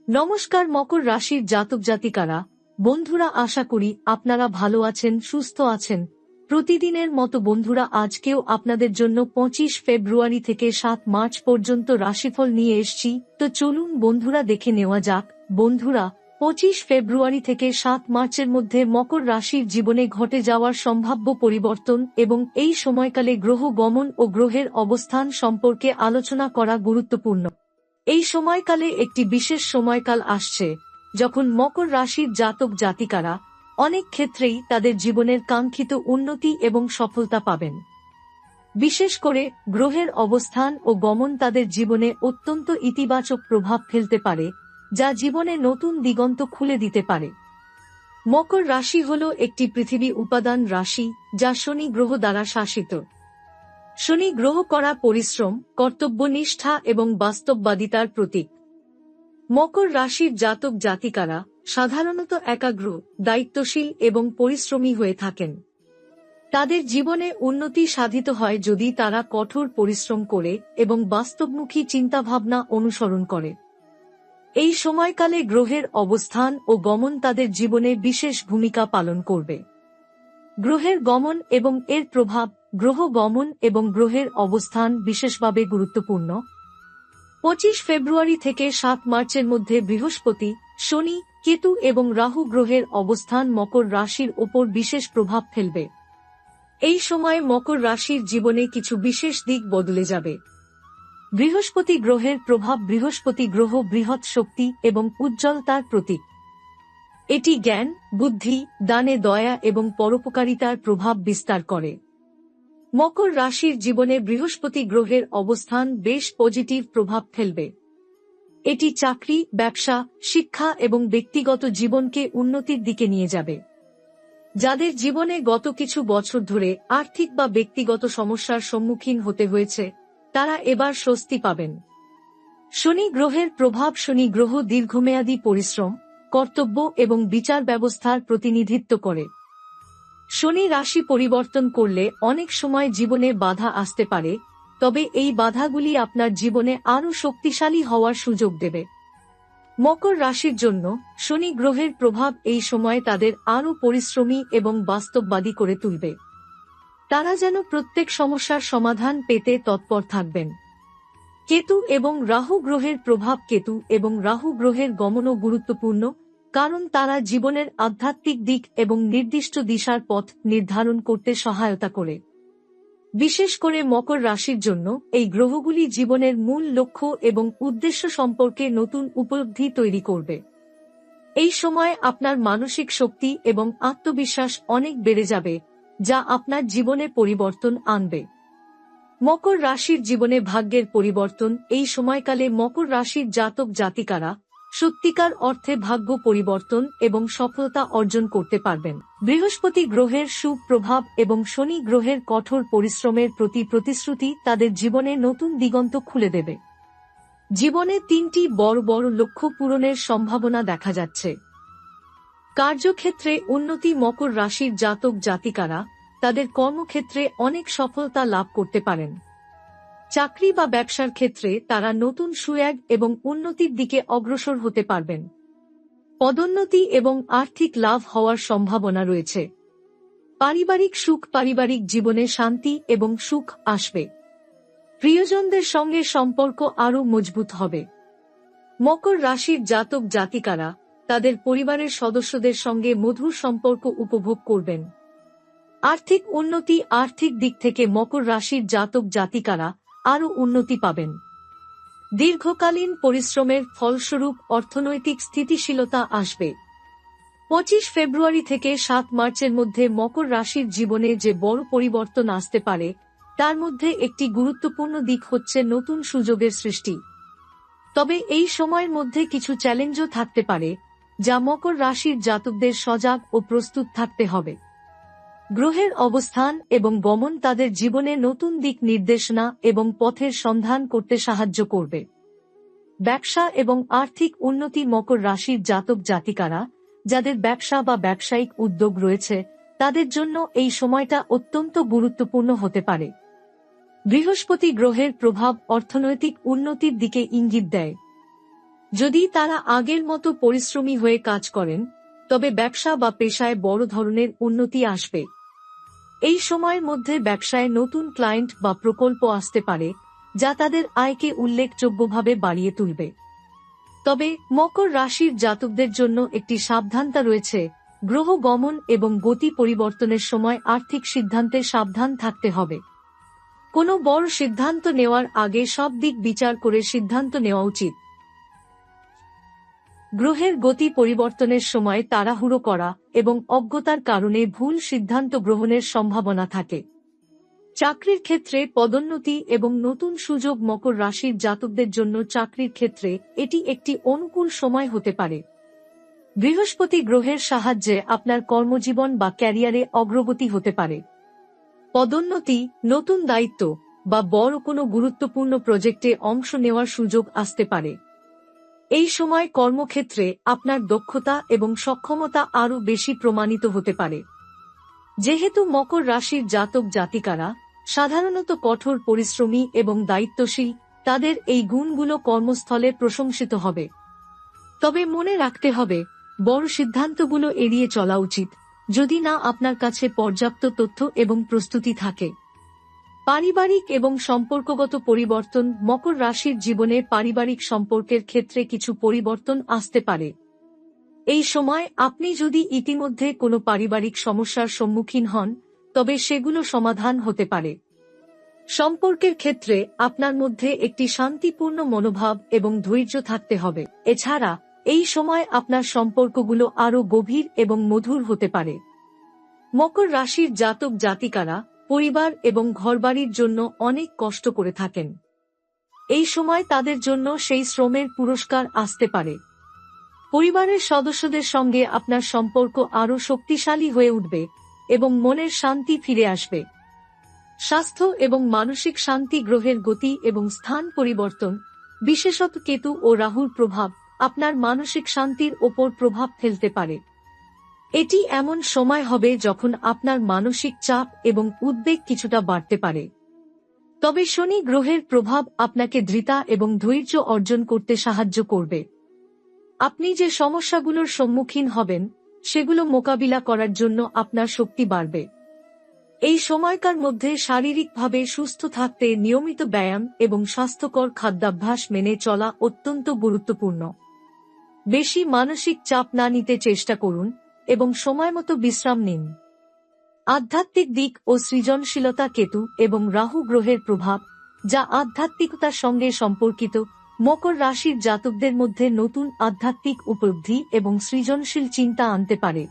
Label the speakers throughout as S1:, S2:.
S1: নমস্কার মকর রাশির জাতক জাতিকারা, বন্ধুরা, আশা করি আপনারা ভালো আছেন, সুস্থ আছেন। প্রতিদিনের মতো বন্ধুরা, আজকেও আপনাদের জন্য 25 ফেব্রুয়ারি থেকে 7 মার্চ পর্যন্ত রাশিফল নিয়ে এসেছি। তো চলুন বন্ধুরা, দেখে নেওয়া যাক। বন্ধুরা, 25 ফেব্রুয়ারি থেকে 7 মার্চের মধ্যে মকর রাশির জীবনে ঘটে যাওয়ার সম্ভাব্য পরিবর্তন এবং এই সময়কালে গ্রহ গমন ও গ্রহের অবস্থান সম্পর্কে আলোচনা করা গুরুত্বপূর্ণ। এই সময়কালে একটি বিশেষ সময়কাল আসছে, যখন মকর রাশির জাতক জাতিকারা অনেক ক্ষেত্রেই তাদের জীবনের কাঙ্ক্ষিত উন্নতি এবং সফলতা পাবেন। বিশেষ করে গ্রহের অবস্থান ও গমন তাদের জীবনে অত্যন্ত ইতিবাচক প্রভাব ফেলতে পারে, যা জীবনে নতুন দিগন্ত খুলে দিতে পারে। মকর রাশি হল একটি পৃথিবী উপাদান রাশি, যা শনি গ্রহ দ্বারা শাসিত। শনি গ্রহ করা পরিশ্রম, কর্তব্যনিষ্ঠা এবং বাস্তববাদিতার প্রতীক। মকর রাশির জাতক জাতিকারা সাধারণত একাগ্র, দায়িত্বশীল এবং পরিশ্রমী হয়ে থাকেন। তাদের জীবনে উন্নতি সাধিত হয় যদি তারা কঠোর পরিশ্রম করে এবং বাস্তবমুখী চিন্তাভাবনা অনুসরণ করে। এই সময়কালে গ্রহের অবস্থান ও গমন তাদের জীবনে বিশেষ ভূমিকা পালন করবে। গ্রহের গমন এবং এর প্রভাব। গ্রহ গমন এবং গ্রহের অবস্থান বিশেষভাবে গুরুত্বপূর্ণ। 25 ফেব্রুয়ারি থেকে 7 মার্চের মধ্যে বৃহস্পতি, শনি, কেতু এবং রাহু গ্রহের অবস্থান মকর রাশির ওপর বিশেষ প্রভাব ফেলবে। এই সময় মকর রাশির জীবনে কিছু বিশেষ দিক বদলে যাবে। বৃহস্পতি গ্রহের প্রভাব। বৃহস্পতি গ্রহ বৃহৎ শক্তি এবং উজ্জ্বলতার প্রতীক। এটি জ্ঞান, বুদ্ধি, দানে দয়া এবং পরোপকারিতার প্রভাব বিস্তার করে। মকর রাশির জীবনে বৃহস্পতি গ্রহের অবস্থান বেশ পজিটিভ প্রভাব ফেলবে। এটি চাকরি, ব্যবসা, শিক্ষা এবং ব্যক্তিগত জীবনকে উন্নতির দিকে নিয়ে যাবে। যাদের জীবনে গত কিছু বছর ধরে আর্থিক বা ব্যক্তিগত সমস্যার সম্মুখীন হতে হয়েছে, তারা এবার স্বস্তি পাবেন। শনি গ্রহের প্রভাব। শনি গ্রহ দীর্ঘমেয়াদী পরিশ্রম, কর্তব্য এবং বিচার ব্যবস্থার প্রতিনিধিত্ব করে। শনি রাশি পরিবর্তন করলে অনেক সময় জীবনে বাধা আসতে পারে, তবে এই বাধাগুলি আপনার জীবনে আরও শক্তিশালী হওয়ার সুযোগ দেবে। মকর রাশির জন্য শনি গ্রহের প্রভাব এই সময় তাদের আরও পরিশ্রমী এবং বাস্তববাদী করে তুলবে। তারা যেন প্রত্যেক সমস্যার সমাধান পেতে তৎপর থাকবেন। কেতু এবং রাহু গ্রহের প্রভাব। কেতু এবং রাহু গ্রহের গমনও গুরুত্বপূর্ণ, কারণ তারা জীবনের আধ্যাত্মিক দিক এবং নির্দিষ্ট দিশার পথ নির্ধারণ করতে সহায়তা করে। বিশেষ করে মকর রাশির জন্য এই গ্রহগুলি জীবনের মূল লক্ষ্য এবং উদ্দেশ্য সম্পর্কে নতুন উপলব্ধি তৈরি করবে। এই সময় আপনার মানসিক শক্তি এবং আত্মবিশ্বাস অনেক বেড়ে যাবে, যা আপনার জীবনে পরিবর্তন আনবে। মকর রাশির জীবনে ভাগ্যের পরিবর্তন। এই সময়কালে মকর রাশির জাতক জাতিকারা সত্যিকার অর্থে ভাগ্য পরিবর্তন এবং সফলতা অর্জন করতে পারবেন। বৃহস্পতি গ্রহের সুপ্রভাব এবং শনি গ্রহের কঠোর পরিশ্রমের প্রতি প্রতিশ্রুতি তাদের জীবনে নতুন দিগন্ত খুলে দেবে। জীবনে 3টি বড় বড় লক্ষ্য পূরণের সম্ভাবনা দেখা যাচ্ছে। কার্যক্ষেত্রে উন্নতি। মকর রাশির জাতক জাতিকারা তাদের কর্মক্ষেত্রে অনেক সফলতা লাভ করতে পারেন। চাকরি বা ব্যবসার ক্ষেত্রে তারা নতুন সুযোগ এবং উন্নতির দিকে অগ্রসর হতে পারবেন। পদোন্নতি এবং আর্থিক লাভ হওয়ার সম্ভাবনা রয়েছে। পারিবারিক সুখ। পারিবারিক জীবনে শান্তি এবং সুখ আসবে। প্রিয়জনদের সঙ্গে সম্পর্ক আরও মজবুত হবে। মকর রাশির জাতক জাতিকারা তাদের পরিবারের সদস্যদের সঙ্গে মধুর সম্পর্ক উপভোগ করবেন। আর্থিক উন্নতি। আর্থিক দিক থেকে মকর রাশির জাতক জাতিকারা আরও উন্নতি পাবেন। দীর্ঘকালীন পরিশ্রমের ফলস্বরূপ অর্থনৈতিক স্থিতিশীলতা আসবে। 25 ফেব্রুয়ারি থেকে 7 মার্চের মধ্যে মকর রাশির জীবনে যে বড় পরিবর্তন আসতে পারে, তার মধ্যে একটি গুরুত্বপূর্ণ দিক হচ্ছে নতুন সুযোগের সৃষ্টি। তবে এই সময়ের মধ্যে কিছু চ্যালেঞ্জও থাকতে পারে, যা মকর রাশির জাতকদের সজাগ ও প্রস্তুত থাকতে হবে। গ্রহের অবস্থান এবং গমন তাদের জীবনে নতুন দিক নির্দেশনা এবং পথের সন্ধান করতে সাহায্য করবে। ব্যবসা এবং আর্থিক উন্নতি। মকর রাশির জাতক জাতিকারা যাদের ব্যবসা বা ব্যবসায়িক উদ্যোগ রয়েছে, তাদের জন্য এই সময়টা অত্যন্ত গুরুত্বপূর্ণ হতে পারে। বৃহস্পতি গ্রহের প্রভাব অর্থনৈতিক উন্নতির দিকে ইঙ্গিত দেয়। যদি তারা আগের মতো পরিশ্রমী হয়ে কাজ করেন, তবে ব্যবসা বা পেশায় বড় ধরনের উন্নতি আসবে। এই সময়ের মধ্যে ব্যবসায় নতুন ক্লায়েন্ট বা প্রকল্প আসতে পারে, যা তাদের আয়কে উল্লেখযোগ্যভাবে বাড়িয়ে তুলবে। তবে মকর রাশির জাতকদের জন্য একটি সাবধানতা রয়েছে। গ্রহ গমন এবং গতি পরিবর্তনের সময় আর্থিক সিদ্ধান্তে সাবধান থাকতে হবে। কোনো বড় সিদ্ধান্ত নেওয়ার আগে সব দিক বিচার করে সিদ্ধান্ত নেওয়া উচিত। গ্রহের গতি পরিবর্তনের সময় তাড়াহুড়ো করা এবং অজ্ঞতার কারণে ভুল সিদ্ধান্ত গ্রহণের সম্ভাবনা থাকে। চাকরির ক্ষেত্রে পদোন্নতি এবং নতুন সুযোগ মকর রাশির জাতকদের জন্য চাকরির ক্ষেত্রে এটি একটি অনুকূল সময় হতে পারে। বৃহস্পতি গ্রহের সাহায্যে আপনার কর্মজীবন বা ক্যারিয়ারে অগ্রগতি হতে পারে। পদোন্নতি, নতুন দায়িত্ব বা বড় কোনো গুরুত্বপূর্ণ প্রজেক্টে অংশ নেওয়ার সুযোগ আসতে পারে। এই সময় কর্মক্ষেত্রে আপনার দক্ষতা এবং সক্ষমতা আরও বেশি প্রমাণিত হতে পারে। যেহেতু মকর রাশির জাতক জাতিকারা সাধারণত কঠোর পরিশ্রমী এবং দায়িত্বশীল, তাদের এই গুণগুলো কর্মস্থলে প্রশংসিত হবে। তবে মনে রাখতে হবে, বড় সিদ্ধান্তগুলো এড়িয়ে চলা উচিত, যদি না আপনার কাছে পর্যাপ্ত তথ্য এবং প্রস্তুতি থাকে। পারিবারিক এবং সম্পর্কগত পরিবর্তন মকর রাশির জীবনে পারিবারিক সম্পর্কের ক্ষেত্রে কিছু পরিবর্তন আসতে পারে। এই সময় আপনি যদি ইতিমধ্যে কোনো পারিবারিক সমস্যার সম্মুখীন হন, তবে সেগুলো সমাধান হতে পারে। সম্পর্কের ক্ষেত্রে আপনার মধ্যে একটি শান্তিপূর্ণ মনোভাব এবং ধৈর্য থাকতে হবে। এছাড়া এই সময় আপনার সম্পর্কগুলো আরও গভীর এবং মধুর হতে পারে। মকর রাশির জাতক জাতিকারা পরিবার এবং ঘরবাড়ির জন্য অনেক কষ্ট করে থাকেন। এই সময় তাদের জন্য সেই শ্রমের পুরস্কার আসতে পারে। পরিবারের সদস্যদের সঙ্গে আপনার সম্পর্ক আরও শক্তিশালী হয়ে উঠবে এবং মনের শান্তি ফিরে আসবে। স্বাস্থ্য এবং মানসিক শান্তি গ্রহের গতি এবং স্থান পরিবর্তন, বিশেষত কেতু ও রাহুর প্রভাব আপনার মানসিক শান্তির ওপর প্রভাব ফেলতে পারে। এটি এমন সময় হবে যখন আপনার মানসিক চাপ এবং উদ্বেগ কিছুটা বাড়তে পারে। তবে শনি গ্রহের প্রভাব আপনাকে দৃঢ়তা এবং ধৈর্য অর্জন করতে সাহায্য করবে। আপনি যে সমস্যাগুলোর সম্মুখীন হবেন, সেগুলো মোকাবিলা করার জন্য আপনার শক্তি বাড়বে। এই সময়কার মধ্যে শারীরিকভাবে সুস্থ থাকতে নিয়মিত ব্যায়াম এবং স্বাস্থ্যকর খাদ্যাভ্যাস মেনে চলা অত্যন্ত গুরুত্বপূর্ণ। বেশি মানসিক চাপ না নিতে চেষ্টা করুন এবং সময়মতো বিশ্রাম নিন। আধ্যাত্মিক দিক ও সৃজনশীলতা কেতু এবং রাহু গ্রহের প্রভাব, যা আধ্যাত্মিকতার সঙ্গে সম্পর্কিত, মকর রাশির জাতকদের মধ্যে নতুন আধ্যাত্মিক উপলব্ধি এবং সৃজনশীল চিন্তা আনতে পারে।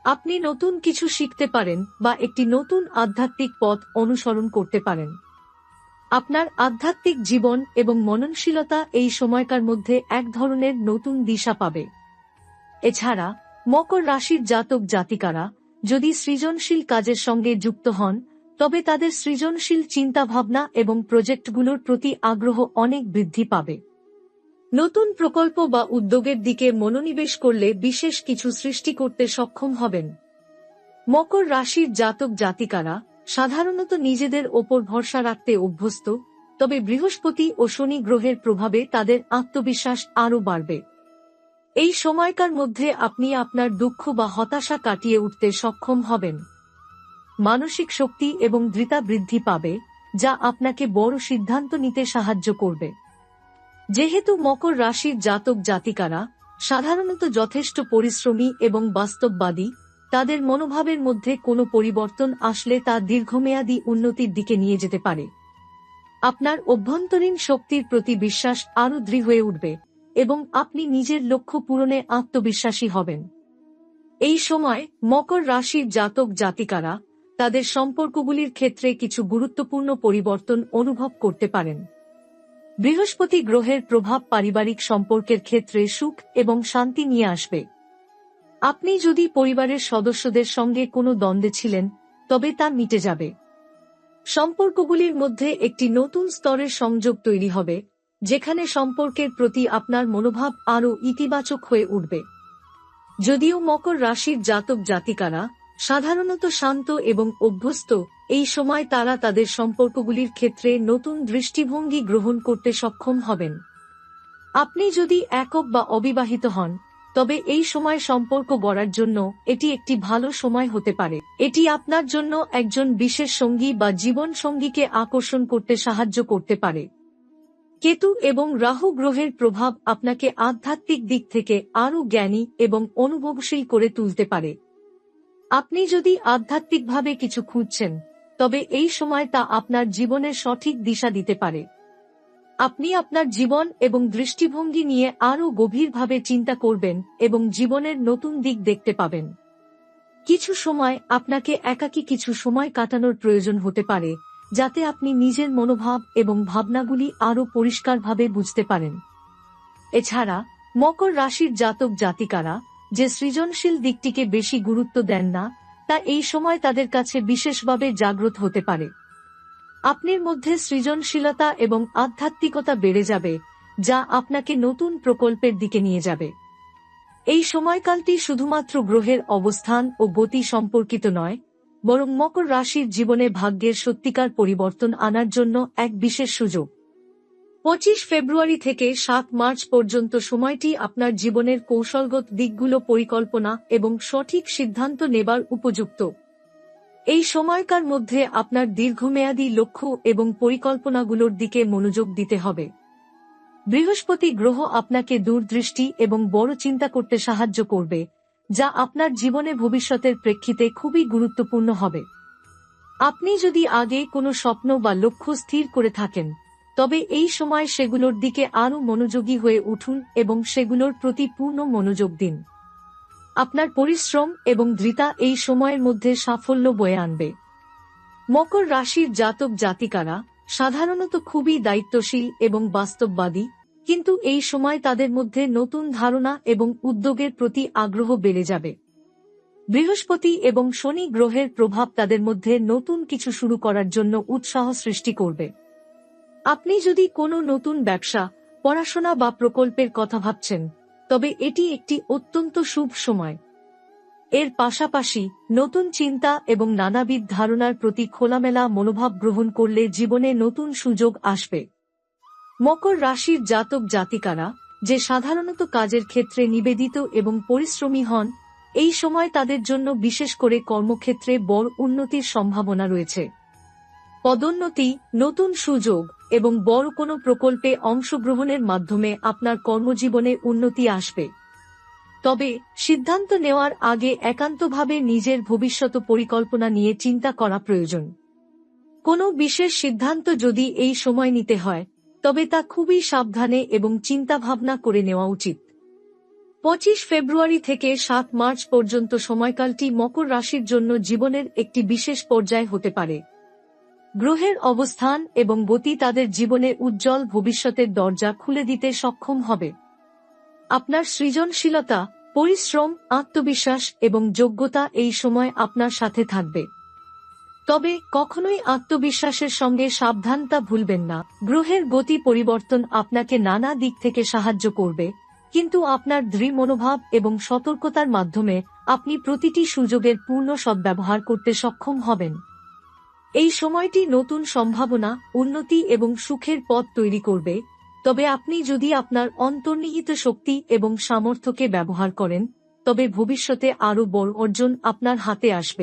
S1: আপনি নতুন কিছু শিখতে পারেন বা একটি নতুন আধ্যাত্মিক পথ অনুসরণ করতে পারেন। আপনার আধ্যাত্মিক জীবন এবং মননশীলতা এই সময়কার মধ্যে এক ধরনের নতুন দিশা পাবে। এছাড়া মকর রাশির জাতক জাতিকারা যদি সৃজনশীল কাজের সঙ্গে যুক্ত হন, তবে তাদের সৃজনশীল চিন্তাভাবনা এবং প্রজেক্টগুলোর প্রতি আগ্রহ অনেক বৃদ্ধি পাবে। নতুন প্রকল্প বা উদ্যোগের দিকে মনোনিবেশ করলে বিশেষ কিছু সৃষ্টি করতে সক্ষম হবেন। মকর রাশির জাতক জাতিকারা সাধারণত নিজেদের ওপর ভরসা রাখতে অভ্যস্ত, তবে বৃহস্পতি ও শনি গ্রহের প্রভাবে তাদের আত্মবিশ্বাস আরও বাড়বে। এই সময়কার মধ্যে আপনি আপনার দুঃখ বা হতাশা কাটিয়ে উঠতে সক্ষম হবেন। মানসিক শক্তি এবং দৃঢ়তা বৃদ্ধি পাবে, যা আপনাকে বড় সিদ্ধান্ত নিতে সাহায্য করবে। যেহেতু মকর রাশির জাতক জাতিকারা সাধারণত যথেষ্ট পরিশ্রমী এবং বাস্তববাদী, তাদের মনোভাবের মধ্যে কোনো পরিবর্তন আসলে তা দীর্ঘমেয়াদী উন্নতির দিকে নিয়ে যেতে পারে। আপনার অভ্যন্তরীণ শক্তির প্রতি বিশ্বাস আরও দৃঢ় হয়ে উঠবে এবং আপনি নিজের লক্ষ্য পূরণে আত্মবিশ্বাসী হবেন। এই সময় মকর রাশির জাতক জাতিকারা তাদের সম্পর্কগুলির ক্ষেত্রে কিছু গুরুত্বপূর্ণ পরিবর্তন অনুভব করতে পারেন। বৃহস্পতি গ্রহের প্রভাব পারিবারিক সম্পর্কের ক্ষেত্রে সুখ এবং শান্তি নিয়ে আসবে। আপনি যদি পরিবারের সদস্যদের সঙ্গে কোনো দ্বন্দ্বে ছিলেন, তবে তা মিটে যাবে। সম্পর্কগুলির মধ্যে একটি নতুন স্তরের সংযোগ তৈরি হবে, যেখানে সম্পর্কের প্রতি আপনার মনোভাব আরও ইতিবাচক হয়ে উঠবে। যদিও মকর রাশির জাতক জাতিকারা সাধারণত শান্ত এবং অভ্যস্ত, এই সময় তারা তাদের সম্পর্কগুলির ক্ষেত্রে নতুন দৃষ্টিভঙ্গি গ্রহণ করতে সক্ষম হবেন। আপনি যদি একক বা অবিবাহিত হন, তবে এই সময় সম্পর্ক গড়ার জন্য এটি একটি ভালো সময় হতে পারে। এটি আপনার জন্য একজন বিশেষ সঙ্গী বা জীবন সঙ্গীকে আকর্ষণ করতে সাহায্য করতে পারে। কেতু এবং রাহু গ্রহের প্রভাব আপনাকে আধ্যাত্মিক দিক থেকে আরও জ্ঞানী এবং অনুভবশীল করে তুলতে পারে। আপনি যদি আধ্যাত্মিকভাবে কিছু খুঁজছেন, তবে এই সময় তা আপনার জীবনের সঠিক দিশা দিতে পারে। আপনি আপনার জীবন এবং দৃষ্টিভঙ্গি নিয়ে আরও গভীরভাবে চিন্তা করবেন এবং জীবনের নতুন দিক দেখতে পাবেন। কিছু সময় আপনাকে একাকী কিছু সময় কাটানোর প্রয়োজন হতে পারে, যাতে আপনি নিজের মনোভাব এবং ভাবনাগুলি আরও পরিষ্কারভাবে বুঝতে পারেন। এছাড়া মকর রাশির জাতক জাতিকারা যে সৃজনশীল দিকটিকে বেশি গুরুত্ব দেন না, তা এই সময় তাদের কাছে বিশেষভাবে জাগ্রত হতে পারে। আপনার মধ্যে সৃজনশীলতা এবং আধ্যাত্মিকতা বেড়ে যাবে, যা আপনাকে নতুন প্রকল্পের দিকে নিয়ে যাবে। এই সময়কালটি শুধুমাত্র গ্রহের অবস্থান ও গতি সম্পর্কিত নয়, বরং মকর রাশির জীবনে ভাগ্যের সত্যিকার পরিবর্তন আনার জন্য এক বিশেষ সুযোগ। 25 ফেব্রুয়ারি থেকে 7 মার্চ পর্যন্ত সময়টি আপনার জীবনের কৌশলগত দিকগুলো পরিকল্পনা এবং সঠিক সিদ্ধান্ত নেবার উপযুক্ত। এই সময়কার মধ্যে আপনার দীর্ঘমেয়াদী লক্ষ্য এবং পরিকল্পনাগুলোর দিকে মনোযোগ দিতে হবে। বৃহস্পতি গ্রহ আপনাকে দূরদৃষ্টি এবং বড় চিন্তা করতে সাহায্য করবে, যা আপনার জীবনে ভবিষ্যতের প্রেক্ষিতে খুবই গুরুত্বপূর্ণ হবে। আপনি যদি আগে কোনো স্বপ্ন বা লক্ষ্য স্থির করে থাকেন, তবে এই সময় সেগুলোর দিকে আরও মনোযোগী হয়ে উঠুন এবং সেগুলোর প্রতি পূর্ণ মনোযোগ দিন। আপনার পরিশ্রম এবং দৃঢ়তা এই সময়ের মধ্যে সাফল্য বয়ে আনবে। মকর রাশির জাতক জাতিকারা সাধারণত খুবই দায়িত্বশীল এবং বাস্তববাদী, কিন্তু এই সময় তাদের মধ্যে নতুন ধারণা এবং উদ্যোগের প্রতি আগ্রহ বেড়ে যাবে। বৃহস্পতি এবং শনি গ্রহের প্রভাব তাদের মধ্যে নতুন কিছু শুরু করার জন্য উৎসাহ সৃষ্টি করবে। আপনি যদি কোনো নতুন ব্যবসা, পড়াশোনা বা প্রকল্পের কথা ভাবছেন, তবে এটি একটি অত্যন্ত শুভ সময়। এর পাশাপাশি নতুন চিন্তা এবং নানাবিধ ধারণার প্রতি খোলামেলা মনোভাব গ্রহণ করলে জীবনে নতুন সুযোগ আসবে। মকর রাশির জাতক জাতিকারা যে সাধারণত কাজের ক্ষেত্রে নিবেদিত এবং পরিশ্রমী হন, এই সময় তাদের জন্য বিশেষ করে কর্মক্ষেত্রে বড় উন্নতির সম্ভাবনা রয়েছে। পদোন্নতি, নতুন সুযোগ এবং বড় কোনো প্রকল্পে অংশগ্রহণের মাধ্যমে আপনার কর্মজীবনে উন্নতি আসবে। তবে সিদ্ধান্ত নেওয়ার আগে একান্তভাবে নিজের ভবিষ্যৎ পরিকল্পনা নিয়ে চিন্তা করা প্রয়োজন। কোনো বিশেষ সিদ্ধান্ত যদি এই সময় নিতে হয়, তবে তা খুবই সাবধানে এবং চিন্তাভাবনা করে নেওয়া উচিত। 25 ফেব্রুয়ারি থেকে 7 মার্চ পর্যন্ত সময়কালটি মকর রাশির জন্য জীবনের একটি বিশেষ পর্যায় হতে পারে। গ্রহের অবস্থান এবং গতি তাদের জীবনে উজ্জ্বল ভবিষ্যতের দরজা খুলে দিতে সক্ষম হবে। আপনার সৃজনশীলতা, পরিশ্রম, আত্মবিশ্বাস এবং যোগ্যতা এই সময় আপনার সাথে থাকবে। তবে কখনোই আত্মবিশ্বাসের সঙ্গে সাবধানতা ভুলবেন না। গ্রহের গতি পরিবর্তন আপনাকে নানা দিক থেকে সাহায্য করবে, কিন্তু আপনার দৃঢ় মনোভাব এবং সতর্কতার মাধ্যমে আপনি প্রতিটি সুযোগের পূর্ণ সদ্ব্যবহার করতে সক্ষম হবেন। এই সময়টি নতুন সম্ভাবনা, উন্নতি এবং সুখের পথ তৈরি করবে, তবে আপনি যদি আপনার অন্তর্নিহিত শক্তি এবং সামর্থ্যকে ব্যবহার করেন, তবে ভবিষ্যতে আরও বড় অর্জন আপনার হাতে আসবে।